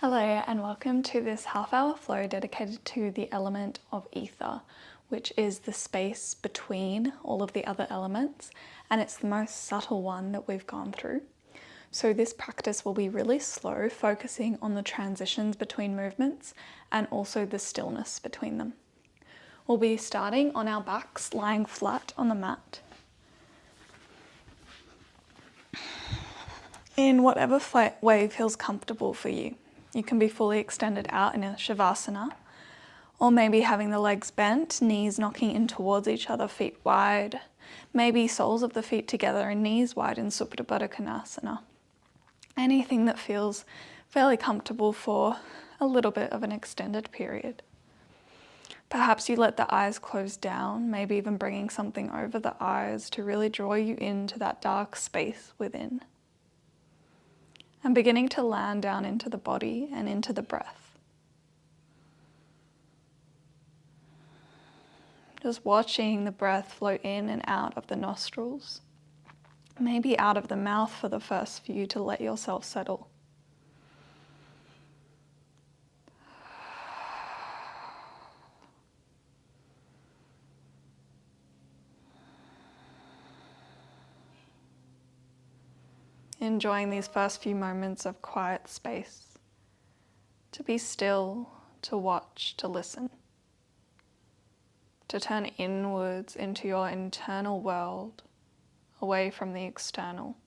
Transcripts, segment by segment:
Hello and welcome to this half-hour flow dedicated to the element of ether, which is the space between all of the other elements, and it's the most subtle one that we've gone through. So this practice will be really slow, focusing on the transitions between movements and also the stillness between them. We'll be starting on our backs, lying flat on the mat. In whatever way feels comfortable for you. You can be fully extended out in a shavasana, or maybe having the legs bent, knees knocking in towards each other, feet wide, maybe soles of the feet together and knees wide in Supta Baddha Konasana. Anything that feels fairly comfortable for a little bit of an extended period. Perhaps you let the eyes close down, maybe even bringing something over the eyes to really draw you into that dark space within. And beginning to land down into the body and into the breath. Just watching the breath flow in and out of the nostrils, maybe out of the mouth for the first few to let yourself settle. Enjoying these first few moments of quiet space, to be still, to watch, to listen, to turn inwards into your internal world, away from the external.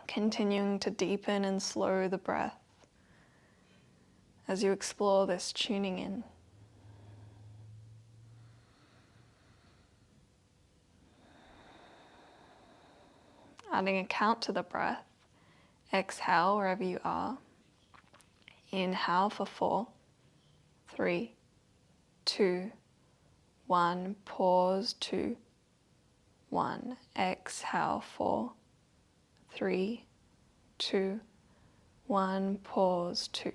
Continuing to deepen and slow the breath as you explore this tuning in. Adding a count to the breath. Exhale wherever you are. Inhale for 4, 3, 2, 1. Pause, 2, 1. Exhale, 4, 3, 2, 1. Pause, 2.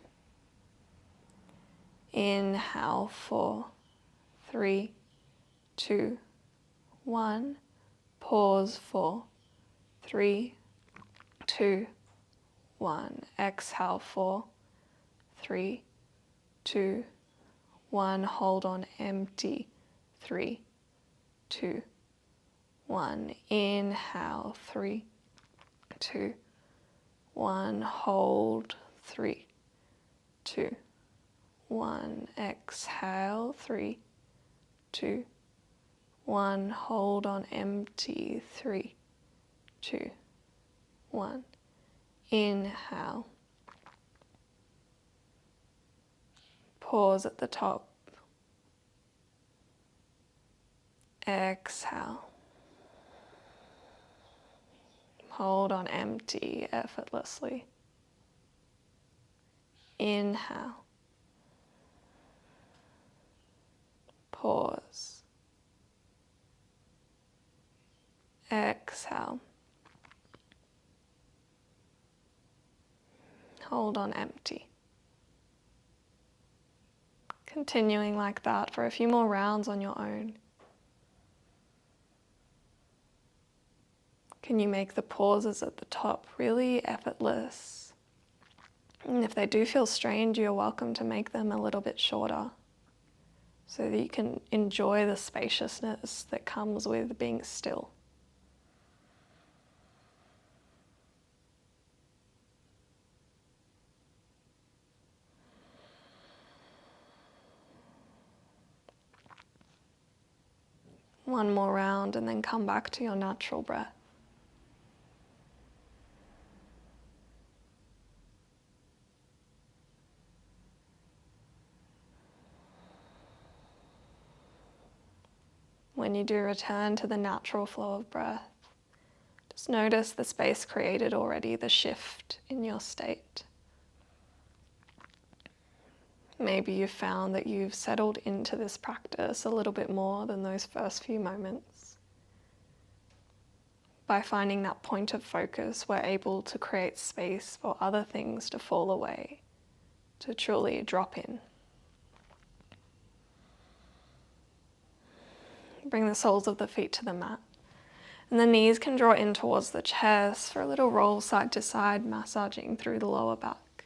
Inhale, 4, 3, 2, 1. Pause, 4, 3, 2, 1. Exhale, 4, 3, 2, 1. Hold on, empty. 3, 2, 1. Inhale, 3, 2, 1. Hold. 3, 2, 1. Exhale, 3, 2, 1. Hold on, empty. 3, 2, 1. Inhale. Pause at the top. Exhale. Hold on empty effortlessly. Inhale. Pause. Exhale. Hold on empty. Continuing like that for a few more rounds on your own. Can you make the pauses at the top really effortless? And if they do feel strange, you're welcome to make them a little bit shorter so that you can enjoy the spaciousness that comes with being still. One more round and then come back to your natural breath. When you do return to the natural flow of breath, just notice the space created already, the shift in your state. Maybe you've found that you've settled into this practice a little bit more than those first few moments. By finding that point of focus, we're able to create space for other things to fall away, to truly drop in. Bring the soles of the feet to the mat And the knees can draw in towards the chest for a little roll side to side, massaging through the lower back.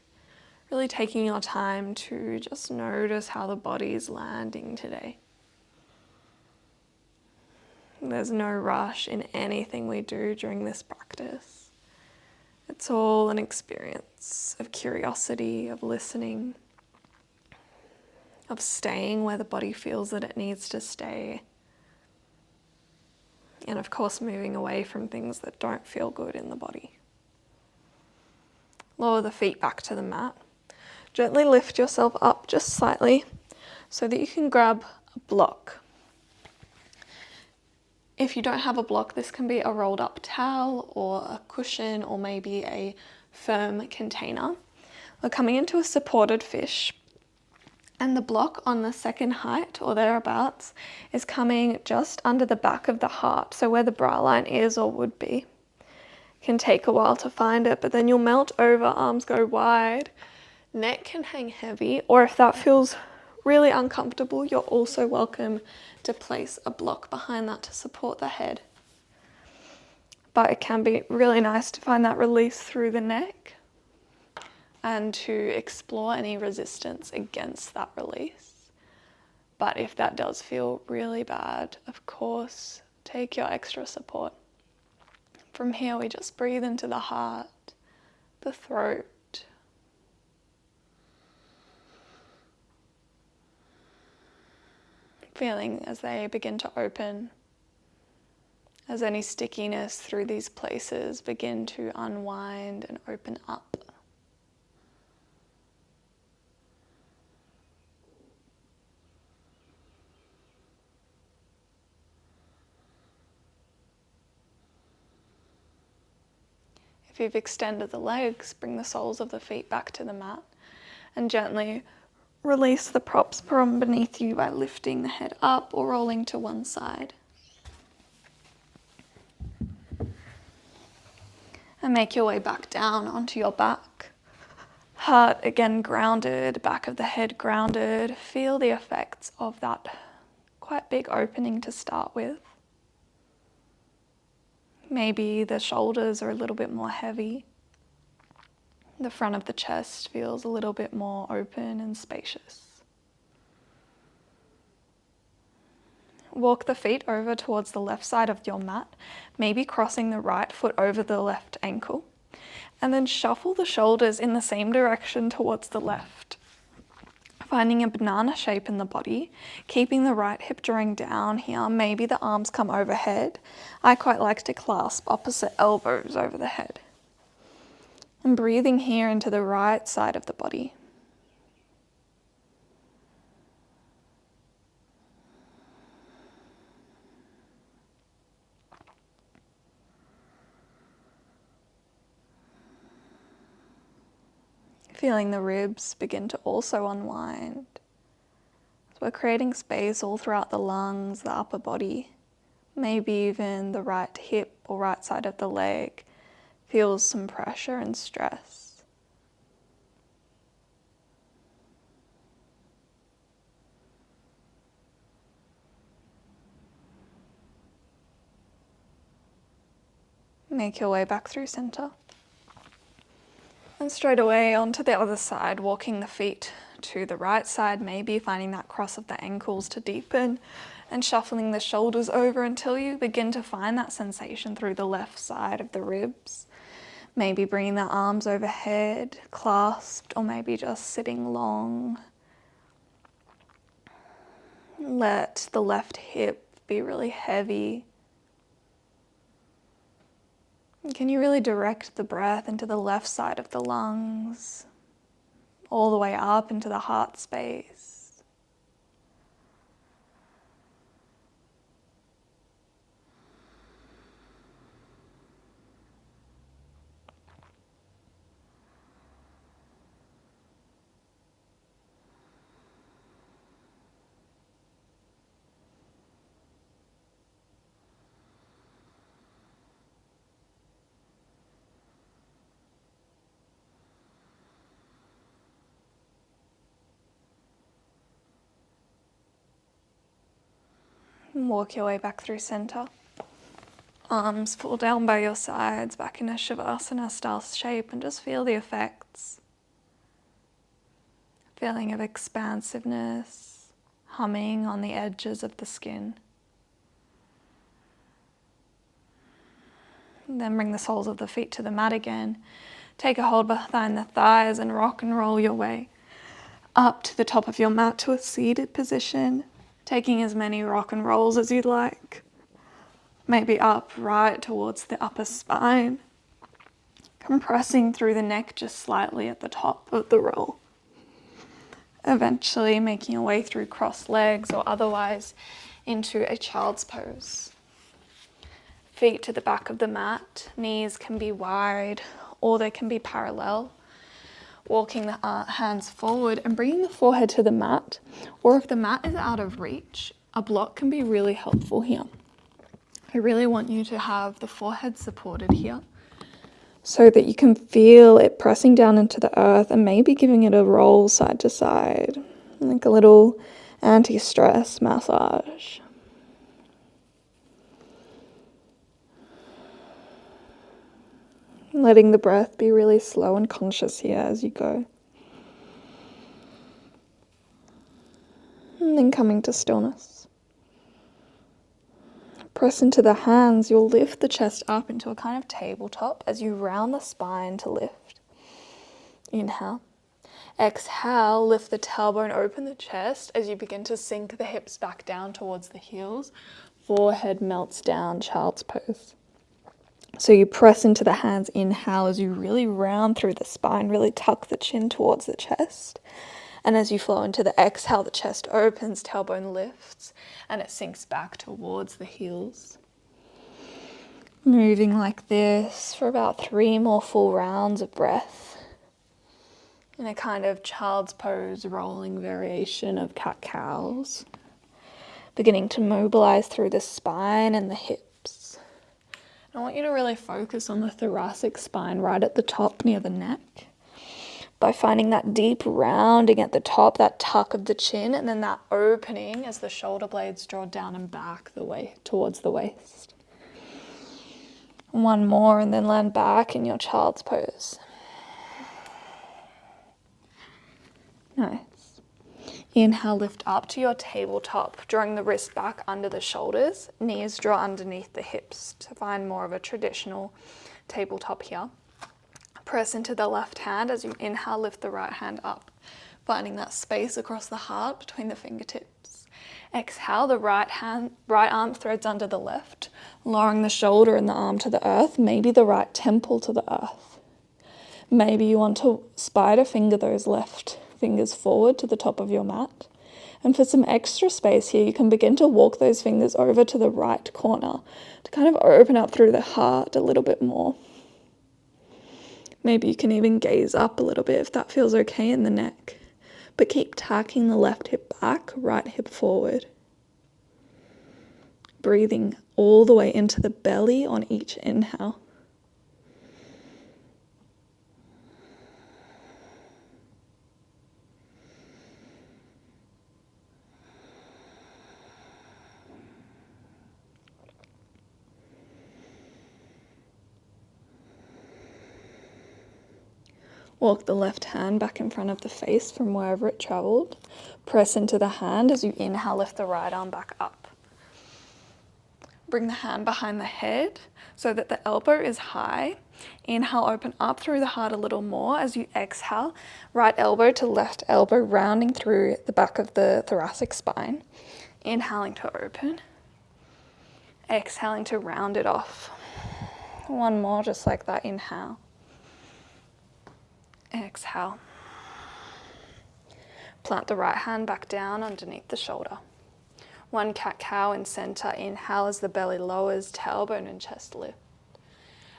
Really taking your time to just notice how the body is landing today. There's no rush in anything we do during this practice. It's all an experience of curiosity, of listening, of staying where the body feels that it needs to stay. And of course, moving away from things that don't feel good in the body. Lower the feet back to the mat. Gently lift yourself up just slightly so that you can grab a block. If you don't have a block, this can be a rolled up towel or a cushion or maybe a firm container. We're coming into a supported fish, and the block on the second height or thereabouts is coming just under the back of the heart, so where the bra line is or would be. It can take a while to find it, but then you'll melt over, arms go wide, neck can hang heavy, or if that feels really uncomfortable, you're also welcome to place a block behind that to support the head. But it can be really nice to find that release through the neck and to explore any resistance against that release. But if that does feel really bad, of course, take your extra support. From here, we just breathe into the heart, the throat, feeling as they begin to open, as any stickiness through these places begin to unwind and open up. If you've extended the legs, bring the soles of the feet back to the mat and gently release the props from beneath you by lifting the head up or rolling to one side. And make your way back down onto your back. Heart again grounded, back of the head grounded. Feel the effects of that quite big opening to start with. Maybe the shoulders are a little bit more heavy. The front of the chest feels a little bit more open and spacious. Walk the feet over towards the left side of your mat, maybe crossing the right foot over the left ankle, and then shuffle the shoulders in the same direction towards the left. Finding a banana shape in the body, keeping the right hip drawing down here, maybe the arms come overhead. I quite like to clasp opposite elbows over the head. And breathing here into the right side of the body. Feeling the ribs begin to also unwind. So we're creating space all throughout the lungs, the upper body, maybe even the right hip or right side of the leg feels some pressure and stress. Make your way back through center. And straight away onto the other side, walking the feet to the right side, maybe finding that cross of the ankles to deepen and shuffling the shoulders over until you begin to find that sensation through the left side of the ribs. Maybe bringing the arms overhead, clasped, or maybe just sitting long. Let the left hip be really heavy. Can you really direct the breath into the left side of the lungs, all the way up into the heart space? And walk your way back through center. Arms fall down by your sides, back in a Shavasana style shape, and just feel the effects. Feeling of expansiveness, humming on the edges of the skin. And then bring the soles of the feet to the mat again. Take a hold behind the thighs and rock and roll your way up to the top of your mat to a seated position, taking as many rock and rolls as you'd like. Maybe up right towards the upper spine, compressing through the neck just slightly at the top of the roll. Eventually making your way through crossed legs or otherwise into a child's pose. Feet to the back of the mat, knees can be wide or they can be parallel. Walking the hands forward and bringing the forehead to the mat, or if the mat is out of reach, a block can be really helpful here. I really want you to have the forehead supported here so that you can feel it pressing down into the earth and maybe giving it a roll side to side, like a little anti-stress massage. Letting the breath be really slow and conscious here as you go. And then coming to stillness. Press into the hands, you'll lift the chest up into a kind of tabletop as you round the spine to lift. Inhale. Exhale, lift the tailbone, open the chest as you begin to sink the hips back down towards the heels. Forehead melts down, child's pose. So you press into the hands, inhale as you really round through the spine, really tuck the chin towards the chest. And as you flow into the exhale, the chest opens, tailbone lifts, and it sinks back towards the heels. Moving like this for about 3 more full rounds of breath. In a kind of child's pose, rolling variation of cat-cows. Beginning to mobilize through the spine and the hips. I want you to really focus on the thoracic spine right at the top near the neck. By finding that deep rounding at the top, that tuck of the chin, and then that opening as the shoulder blades draw down and back the way towards the waist. One more and then land back in your child's pose. Nice. Inhale, lift up to your tabletop, drawing the wrist back under the shoulders, knees draw underneath the hips to find more of a traditional tabletop here. Press into the left hand as you inhale, lift the right hand up, finding that space across the heart between the fingertips. Exhale, the right arm threads under the left, lowering the shoulder and the arm to the earth, maybe the right temple to the earth. Maybe you want to spider finger those left fingers forward to the top of your mat. And for some extra space here, you can begin to walk those fingers over to the right corner to kind of open up through the heart a little bit more. Maybe you can even gaze up a little bit if that feels okay in the neck. But keep tacking the left hip back, right hip forward. Breathing all the way into the belly on each inhale. Walk the left hand back in front of the face from wherever it traveled. Press into the hand as you inhale, lift the right arm back up. Bring the hand behind the head so that the elbow is high. Inhale, open up through the heart a little more as you exhale. Right elbow to left elbow, rounding through the back of the thoracic spine. Inhaling to open. Exhaling to round it off. One more just like that, inhale. Exhale. Plant the right hand back down underneath the shoulder. One cat-cow in center. Inhale as the belly lowers, tailbone and chest lift.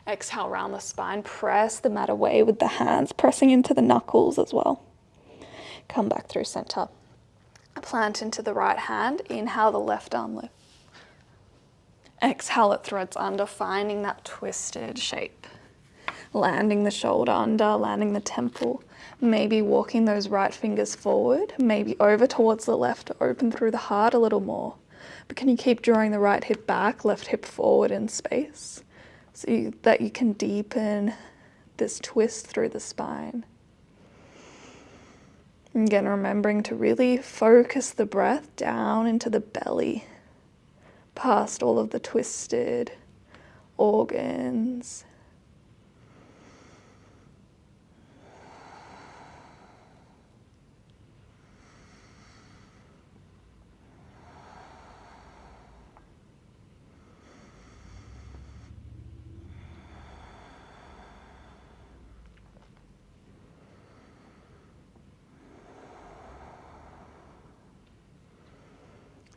Exhale, round the spine. Press the mat away with the hands, pressing into the knuckles as well. Come back through center. Plant into the right hand. Inhale, the left arm lift. Exhale, it threads under, finding that twisted shape. Landing the shoulder under, landing the temple. Maybe walking those right fingers forward, maybe over towards the left to open through the heart a little more. But can you keep drawing the right hip back, left hip forward in space so that you can deepen this twist through the spine? And again, remembering to really focus the breath down into the belly, past all of the twisted organs.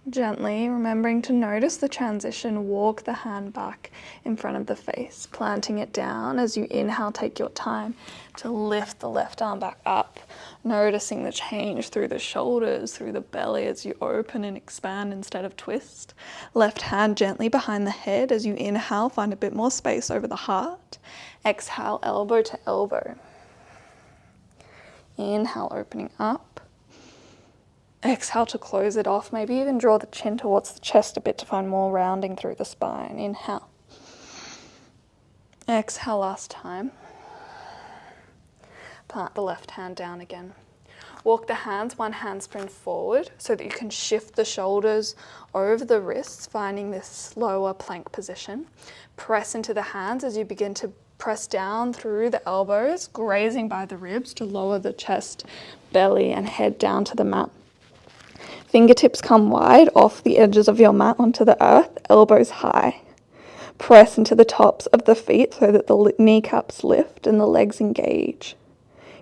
Gently, remembering to notice the transition, walk the hand back in front of the face, planting it down. As you inhale, take your time to lift the left arm back up, noticing the change through the shoulders, through the belly as you open and expand instead of twist. Left hand gently behind the head. As you inhale, find a bit more space over the heart. Exhale, elbow to elbow. Inhale, opening up. Exhale to close it off. Maybe even draw the chin towards the chest a bit to find more rounding through the spine. Inhale. Exhale last time. Plant the left hand down again. Walk the hands, one handspring forward so that you can shift the shoulders over the wrists, finding this lower plank position. Press into the hands as you begin to press down through the elbows, grazing by the ribs to lower the chest, belly, and head down to the mat. Fingertips come wide off the edges of your mat onto the earth, elbows high. Press into the tops of the feet so that the kneecaps lift and the legs engage.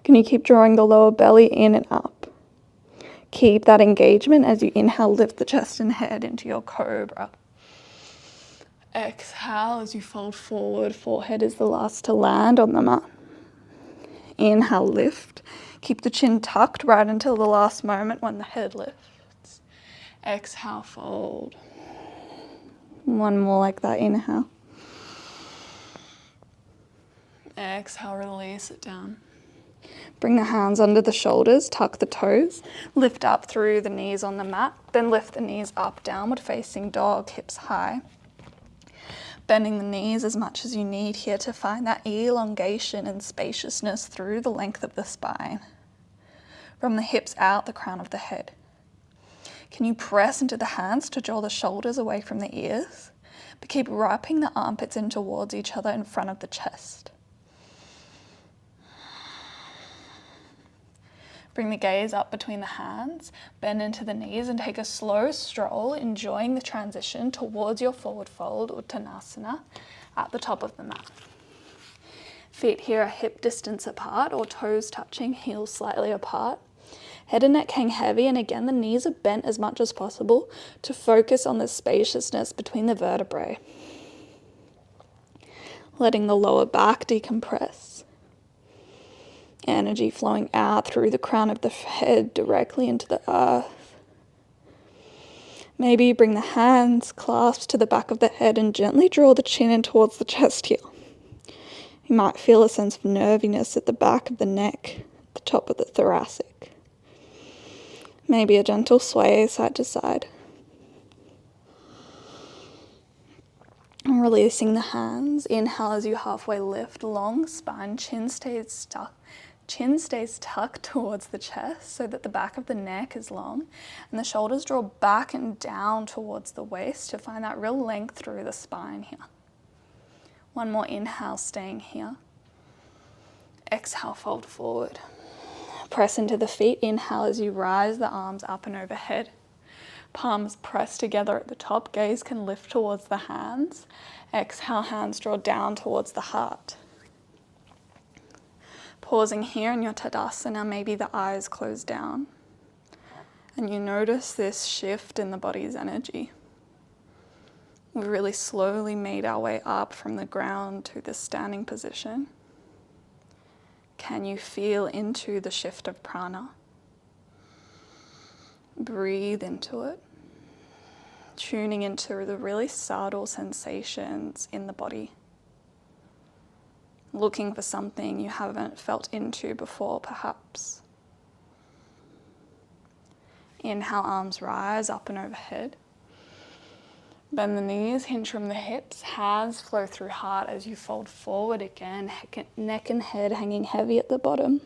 Can you keep drawing the lower belly in and up? Keep that engagement as you inhale, lift the chest and head into your cobra. Exhale as you fold forward, forehead is the last to land on the mat. Inhale, lift. Keep the chin tucked right until the last moment when the head lifts. Exhale, fold. One more like that, inhale. Exhale, release it down. Bring the hands under the shoulders, tuck the toes, lift up through the knees on the mat, then lift the knees up, downward facing dog, hips high. Bending the knees as much as you need here to find that elongation and spaciousness through the length of the spine. From the hips out, the crown of the head. Can you press into the hands to draw the shoulders away from the ears? But keep wrapping the armpits in towards each other in front of the chest. Bring the gaze up between the hands, bend into the knees and take a slow stroll, enjoying the transition towards your forward fold, Uttanasana, at the top of the mat. Feet here are hip distance apart or toes touching, heels slightly apart. Head and neck hang heavy, and again the knees are bent as much as possible to focus on the spaciousness between the vertebrae. Letting the lower back decompress. Energy flowing out through the crown of the head directly into the earth. Maybe bring the hands clasped to the back of the head and gently draw the chin in towards the chest here. You might feel a sense of nerviness at the back of the neck, the top of the thoracic. Maybe a gentle sway side to side. And releasing the hands. Inhale as you halfway lift, long spine, chin stays tucked towards the chest so that the back of the neck is long and the shoulders draw back and down towards the waist to find that real length through the spine here. One more inhale, staying here. Exhale, fold forward. Press into the feet. Inhale as you rise the arms up and overhead. Palms press together at the top. Gaze can lift towards the hands. Exhale, hands draw down towards the heart. Pausing here in your Tadasana, maybe the eyes close down. And you notice this shift in the body's energy. We really slowly made our way up from the ground to the standing position. Can you feel into the shift of prana? Breathe into it, tuning into the really subtle sensations in the body. Looking for something you haven't felt into before, perhaps. Inhale, arms rise up and overhead. Bend the knees, hinge from the hips, hands flow through heart as you fold forward again, neck and head hanging heavy at the bottom.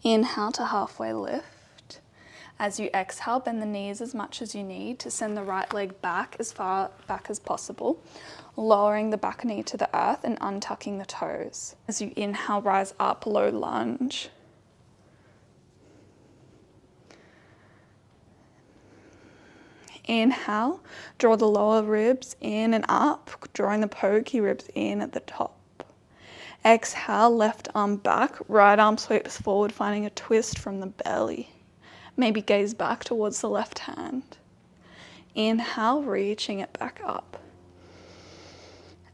Inhale to halfway lift. As you exhale, bend the knees as much as you need to send the right leg back as far back as possible, lowering the back knee to the earth and untucking the toes. As you inhale, rise up, low lunge. Inhale, draw the lower ribs in and up, drawing the pokey ribs in at the top. Exhale, left arm back, right arm sweeps forward, finding a twist from the belly. Maybe gaze back towards the left hand. Inhale, reaching it back up.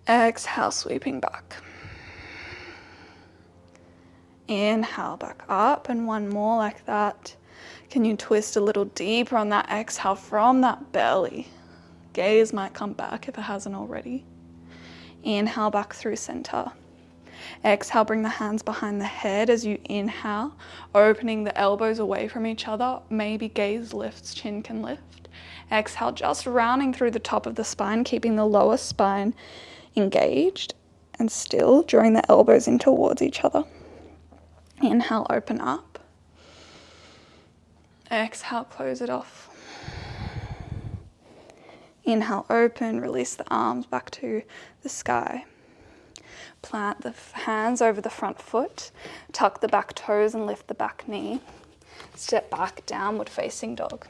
Exhale, sweeping back. Inhale, back up, and one more like that. Can you twist a little deeper on that exhale from that belly? Gaze might come back if it hasn't already. Inhale, back through center. Exhale, bring the hands behind the head as you inhale, opening the elbows away from each other. Maybe gaze lifts, chin can lift. Exhale, just rounding through the top of the spine, keeping the lower spine engaged and still, drawing the elbows in towards each other. Inhale, open up. Exhale, close it off. Inhale, open, release the arms back to the sky. Plant the hands over the front foot, tuck the back toes and lift the back knee. Step back, downward facing dog.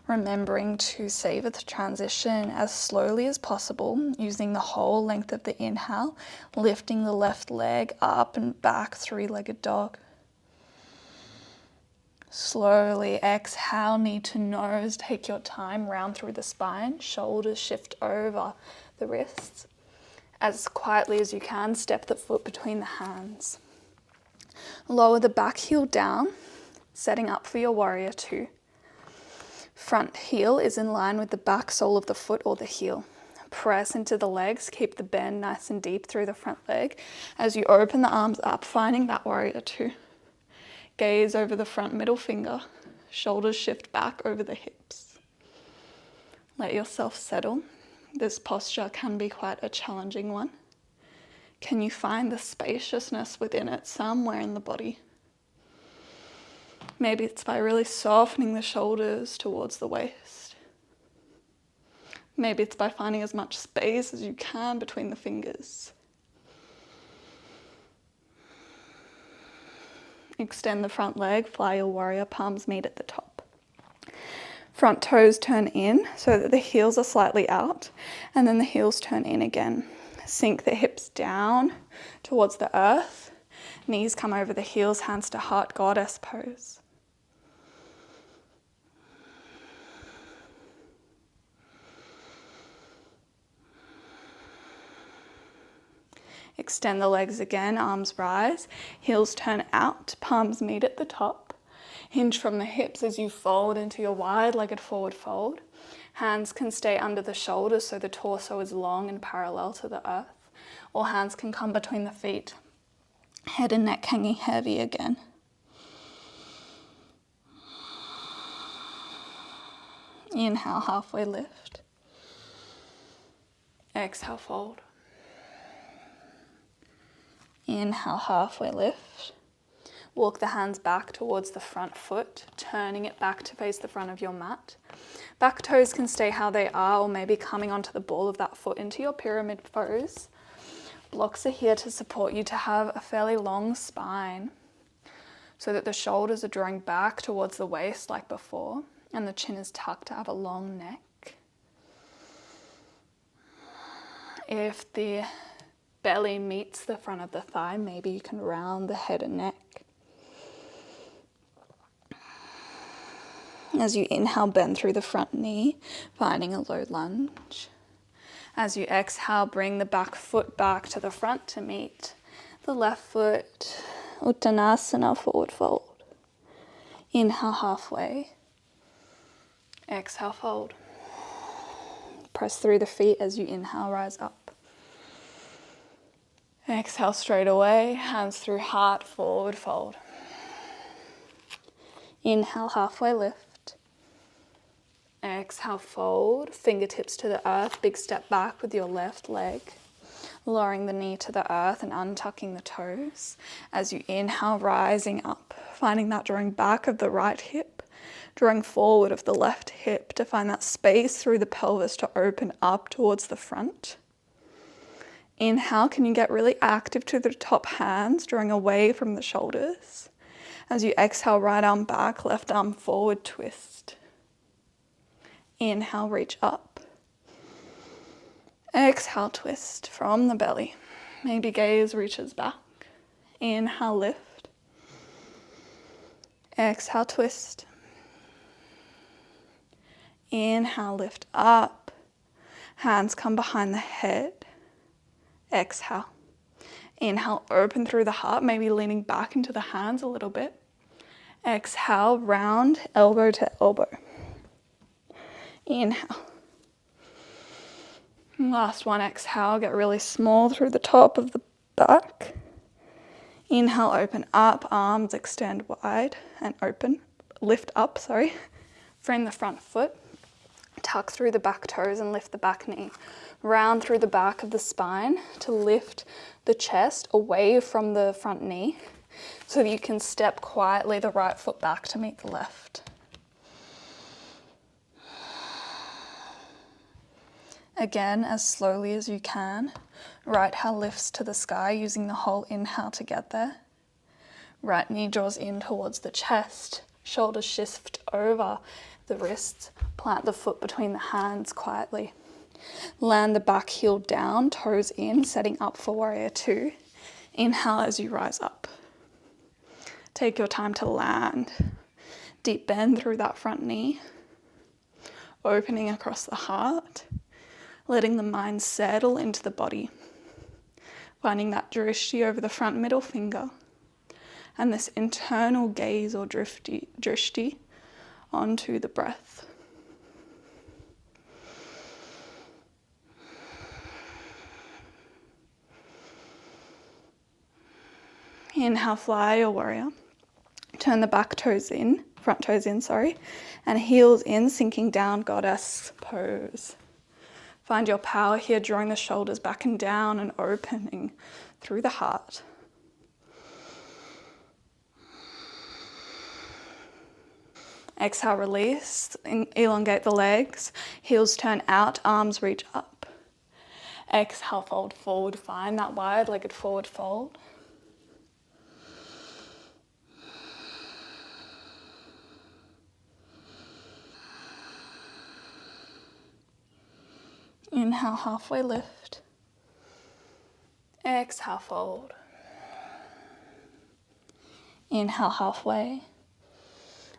Remembering to savor the transition as slowly as possible, using the whole length of the inhale, lifting the left leg up and back, three-legged dog. Slowly exhale, knee to nose, take your time, round through the spine, shoulders shift over the wrists. As quietly as you can, step the foot between the hands. Lower the back heel down, setting up for your warrior two. Front heel is in line with the back sole of the foot or the heel. Press into the legs, keep the bend nice and deep through the front leg as you open the arms up, finding that warrior two. Gaze over the front middle finger, shoulders shift back over the hips. Let yourself settle. This posture can be quite a challenging one. Can you find the spaciousness within it somewhere in the body? Maybe it's by really softening the shoulders towards the waist. Maybe it's by finding as much space as you can between the fingers. Extend the front leg, fly your warrior, palms meet at the top. Front toes turn in so that the heels are slightly out, and then the heels turn in again. Sink the hips down towards the earth. Knees come over the heels, hands to heart, goddess pose. Extend the legs again, arms rise, heels turn out, palms meet at the top. Hinge from the hips as you fold into your wide-legged forward fold. Hands can stay under the shoulders so the torso is long and parallel to the earth, or hands can come between the feet. Head and neck hanging heavy again. Inhale, halfway lift. Exhale, fold. Inhale, halfway lift. Walk the hands back towards the front foot, turning it back to face the front of your mat. Back toes can stay how they are, or maybe coming onto the ball of that foot into your pyramid pose. Blocks are here to support you to have a fairly long spine so that the shoulders are drawing back towards the waist like before, and the chin is tucked to have a long neck. If the belly meets the front of the thigh, maybe you can round the head and neck. As you inhale, bend through the front knee, finding a low lunge. As you exhale, bring the back foot back to the front to meet the left foot. Uttanasana, forward fold. Inhale, halfway. Exhale, fold. Press through the feet as you inhale, rise up. Exhale straight away, hands through heart, forward fold. Inhale, halfway lift. Exhale, fold, fingertips to the earth, big step back with your left leg. Lowering the knee to the earth and untucking the toes. As you inhale, rising up, finding that drawing back of the right hip, drawing forward of the left hip to find that space through the pelvis to open up towards the front. Inhale, can you get really active to the top hands, drawing away from the shoulders. As you exhale, right arm back, left arm forward, twist. Inhale, reach up. Exhale, twist from the belly. Maybe gaze reaches back. Inhale, lift. Exhale, twist. Inhale, lift up. Hands come behind the head. Exhale. Inhale, open through the heart, maybe leaning back into the hands a little bit. Exhale, round, elbow to elbow. Inhale. Last one, exhale, get really small through the top of the back. Inhale, open up, arms extend wide and open. Lift up, Frame the front foot. Tuck through the back toes and lift the back knee. Round through the back of the spine to lift the chest away from the front knee so that you can step quietly the right foot back to meet the left. Again, as slowly as you can, right heel lifts to the sky using the whole inhale to get there. Right knee draws in towards the chest, shoulders shift over the wrists, plant the foot between the hands quietly. Land the back heel down, toes in, setting up for warrior two. Inhale as you rise up. Take your time to land. Deep bend through that front knee, opening across the heart, letting the mind settle into the body. Finding that drishti over the front middle finger and this internal gaze or drishti onto the breath. Inhale, fly your warrior. Turn the front toes in, and heels in, sinking down, goddess pose. Find your power here, drawing the shoulders back and down and opening through the heart. Exhale, release, elongate the legs, heels turn out, arms reach up. Exhale, fold forward, find that wide-legged forward fold. Inhale, halfway lift. Exhale, fold. Inhale, halfway.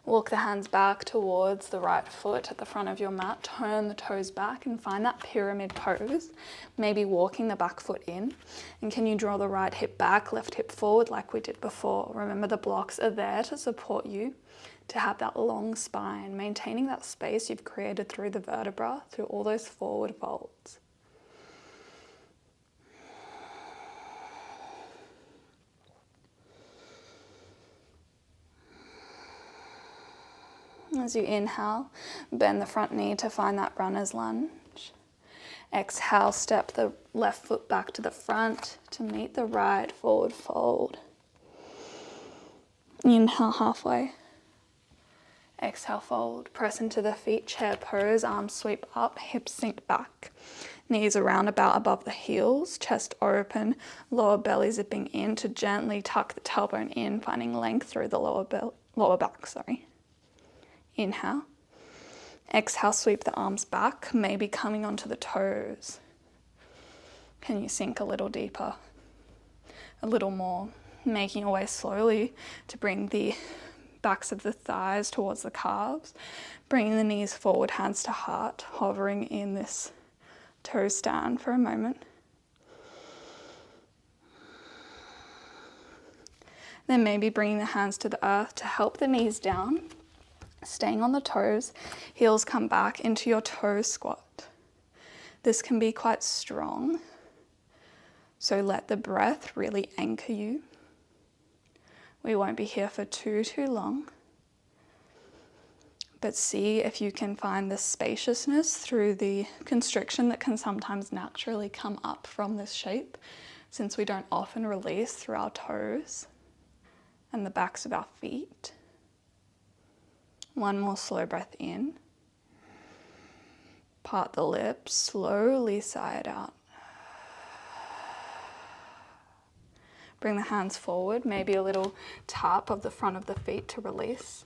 Walk the hands back towards the right foot at the front of your mat. Turn the toes back and find that pyramid pose. Maybe walking the back foot in. And can you draw the right hip back, left hip forward like we did before? Remember, the blocks are there to support you to have that long spine, maintaining that space you've created through the vertebra, through all those forward folds. As you inhale, bend the front knee to find that runner's lunge. Exhale, step the left foot back to the front to meet the right forward fold. Inhale, halfway. Exhale, fold. Press into the feet, chair pose, arms sweep up, hips sink back. Knees around about above the heels, chest open, lower belly zipping in to gently tuck the tailbone in, finding length through the lower back. Inhale. Exhale, sweep the arms back, maybe coming onto the toes. Can you sink a little deeper? A little more. Making your way slowly to bring the backs of the thighs towards the calves. Bringing the knees forward, hands to heart, hovering in this toe stand for a moment. Then maybe bringing the hands to the earth to help the knees down. Staying on the toes, heels come back into your toe squat. This can be quite strong, so let the breath really anchor you. We won't be here for too long. but see if you can find this spaciousness through the constriction that can sometimes naturally come up from this shape, since we don't often release through our toes and the backs of our feet. One more slow breath in. Part the lips, slowly sigh it out. Bring the hands forward, maybe a little tap of the front of the feet to release.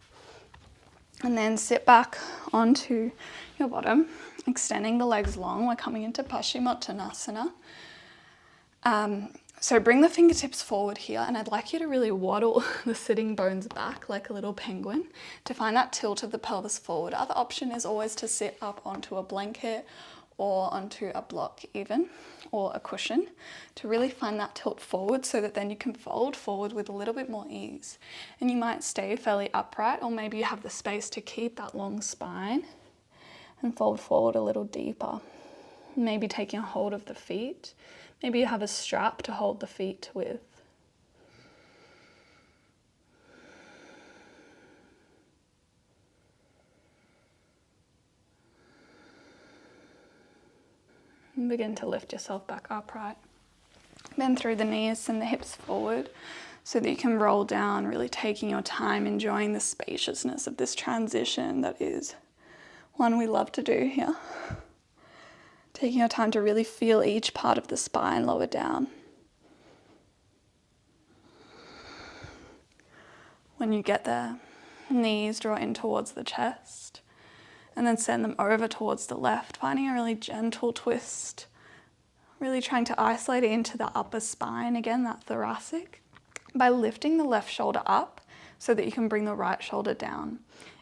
And then sit back onto your bottom, extending the legs long. We're coming into Paschimottanasana. So bring the fingertips forward here, and I'd like you to really waddle the sitting bones back like a little penguin to find that tilt of the pelvis forward. Other option is always to sit up onto a blanket or onto a block even, or a cushion, to really find that tilt forward so that then you can fold forward with a little bit more ease. And you might stay fairly upright, or maybe you have the space to keep that long spine and fold forward a little deeper. Maybe taking a hold of the feet. Maybe you have a strap to hold the feet with. And begin to lift yourself back upright. Bend through the knees, send the hips forward so that you can roll down, really taking your time, enjoying the spaciousness of this transition that is one we love to do here. Taking your time to really feel each part of the spine lower down. When you get there, knees draw in towards the chest, and then send them over towards the left, finding a really gentle twist, really trying to isolate it into the upper spine, again, that thoracic, by lifting the left shoulder up so that you can bring the right shoulder down,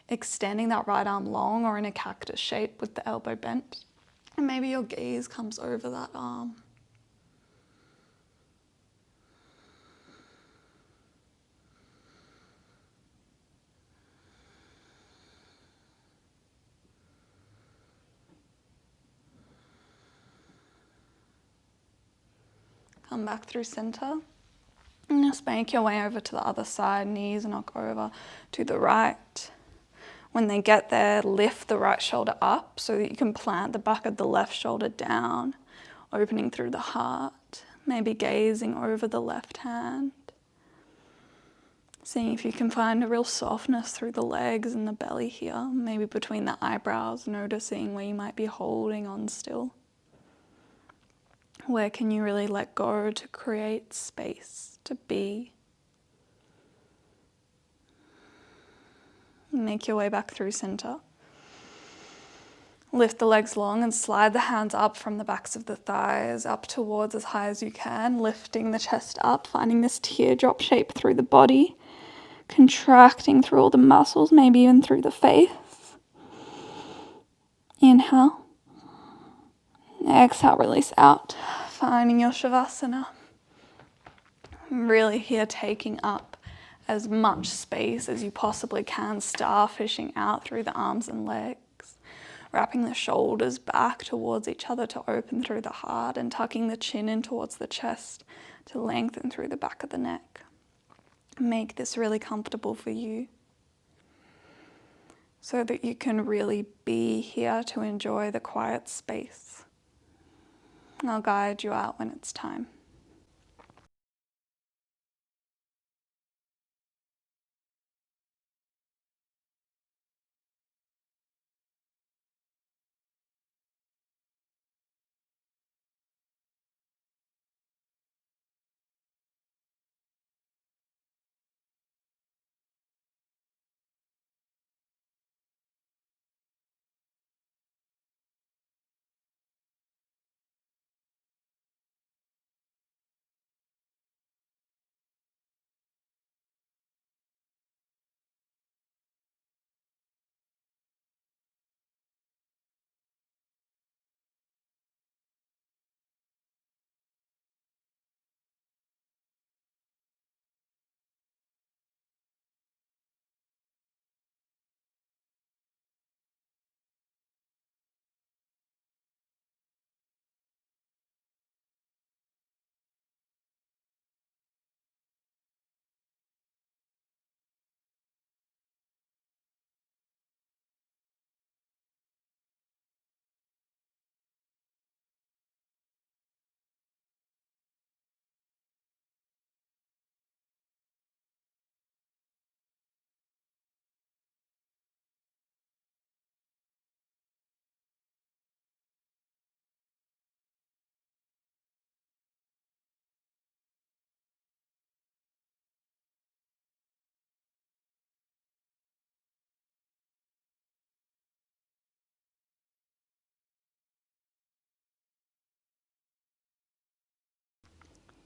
extending that right arm long or in a cactus shape with the elbow bent. And maybe your gaze comes over that arm. Come back through center. And just make your way over to the other side, knees knock over to the right. When they get there, lift the right shoulder up so that you can plant the back of the left shoulder down, opening through the heart, maybe gazing over the left hand. Seeing if you can find a real softness through the legs and the belly here, maybe between the eyebrows, noticing where you might be holding on still. Where can you really let go to create space, to be? Make your way back through center. Lift the legs long and slide the hands up from the backs of the thighs, up towards as high as you can, lifting the chest up, finding this teardrop shape through the body, contracting through all the muscles, maybe even through the face. Inhale. Exhale, release out, finding your Shavasana. Really here taking up as much space as you possibly can, starfishing out through the arms and legs, wrapping the shoulders back towards each other to open through the heart, and tucking the chin in towards the chest to lengthen through the back of the neck. Make this really comfortable for you so that you can really be here to enjoy the quiet space. I'll guide you out when it's time.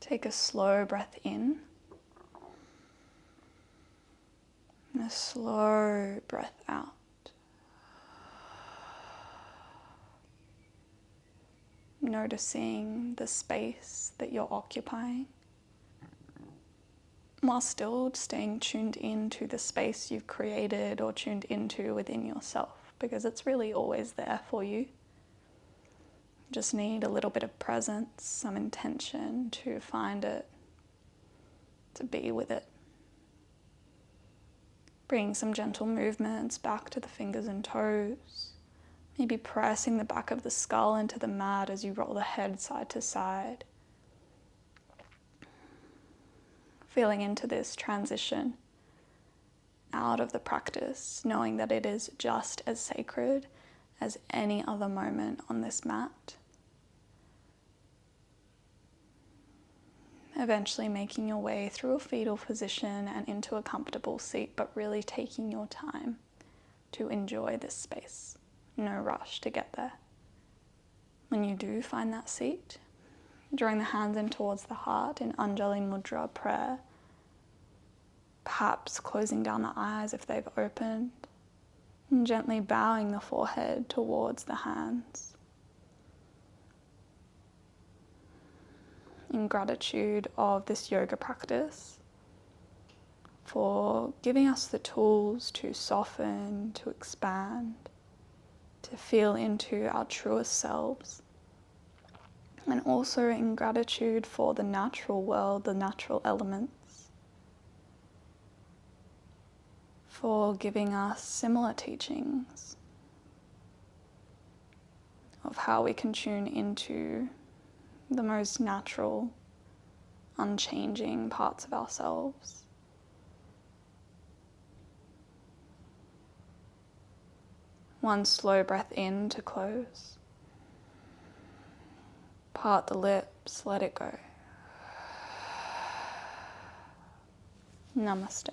Take a slow breath in and a slow breath out. Noticing the space that you're occupying, while still staying tuned into the space you've created or tuned into within yourself, because it's really always there for you. Just need a little bit of presence, some intention to find it, to be with it. Bring some gentle movements back to the fingers and toes. Maybe pressing the back of the skull into the mat as you roll the head side to side. Feeling into this transition out of the practice, knowing that it is just as sacred as any other moment on this mat. Eventually making your way through a fetal position and into a comfortable seat, but really taking your time to enjoy this space. No rush to get there. When you do find that seat, drawing the hands in towards the heart in Anjali Mudra prayer, perhaps closing down the eyes if they've opened, and gently bowing the forehead towards the hands. In gratitude of this yoga practice, for giving us the tools to soften, to expand, to feel into our truest selves. And also in gratitude for the natural world, the natural elements, for giving us similar teachings of how we can tune into the most natural, unchanging parts of ourselves. One slow breath in to close. Part the lips, let it go. Namaste.